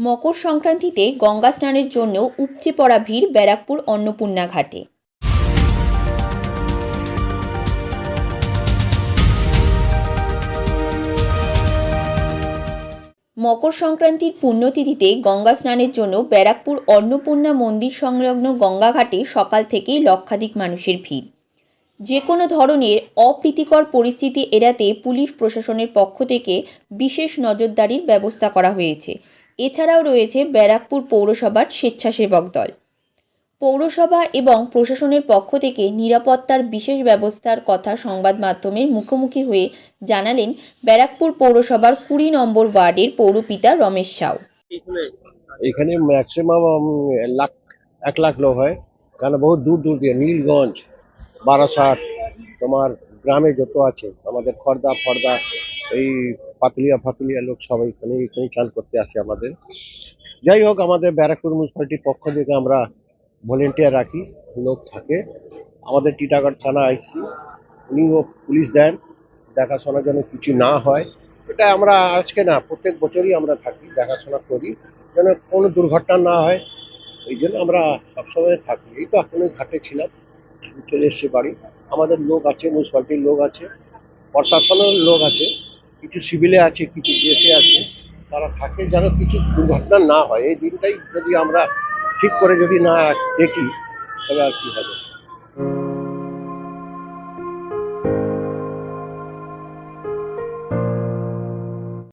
মকর সংক্রান্তিতে গঙ্গা স্নানের জন্য উপচে পড়া ভিড় ব্যারাকপুর অন্নপূর্ণা ঘাটে। মকর সংক্রান্তির পুণ্যতিথিতে গঙ্গা স্নানের জন্য ব্যারাকপুর অন্নপূর্ণা মন্দির সংলগ্ন গঙ্গা ঘাটে সকাল থেকেই লক্ষাধিক মানুষের ভিড়। যে কোনো ধরনের অপ্রীতিকর পরিস্থিতি এড়াতে পুলিশ প্রশাসনের পক্ষ থেকে বিশেষ নজরদারির ব্যবস্থা করা হয়েছে। এছাড়াও রয়েছে ব্যারাকপুর পৌরসভার স্বেচ্ছাসেবক দল। পৌরসভা এবং প্রশাসনের পক্ষ থেকে নিরাপত্তার বিশেষ ব্যবস্থার কথা সংবাদ মাধ্যমের মুখোমুখি হয়ে জানালেন ব্যারাকপুর পৌরসভার ২০ নম্বর ওয়ার্ডের পৌরপিতা রমেশ সাউ। এখানে ম্যাক্সিমাম 1 লাখ লোক হয়, কারণ বহু দূর দূর দিয়ে নীলগঞ্জ, বারাসাত, তোমার গ্রামে যত আছে আমাদের খড়দা এই পাতুলিয়া লোক সবাই এখানে চান করতে আসে আমাদের। যাই হোক, আমাদের ব্যারাকপুর মিউনিসিপ্যালিটির পক্ষ থেকে আমরা ভলেন্টিয়ার রাখি, লোক থাকে। আমাদের টিটাগড় থানা আইসি উনিও পুলিশ দেন দেখাশোনার জন্য কিছু না হয়। এটা আমরা আজকে না, প্রত্যেক বছরই আমরা থাকি, দেখাশোনা করি যেন কোনো দুর্ঘটনা না হয়। এই জন্য আমরা সবসময় থাকি। এই তো এখন ঘাটে ছিলাম, চলে এসছে বাড়ি। আমাদের লোক আছে, মিউনিসিপ্যালিটির লোক আছে, প্রশাসনের লোক আছে, কিছু সিভিলে আছে, কিছু ডিএসএ আছে, তারা থাকে যেন কিছু দুর্ঘটনা না হয়। এই দিনটাই যদি আমরা ঠিক করে যদি না দেখি তবে আর কি হবে।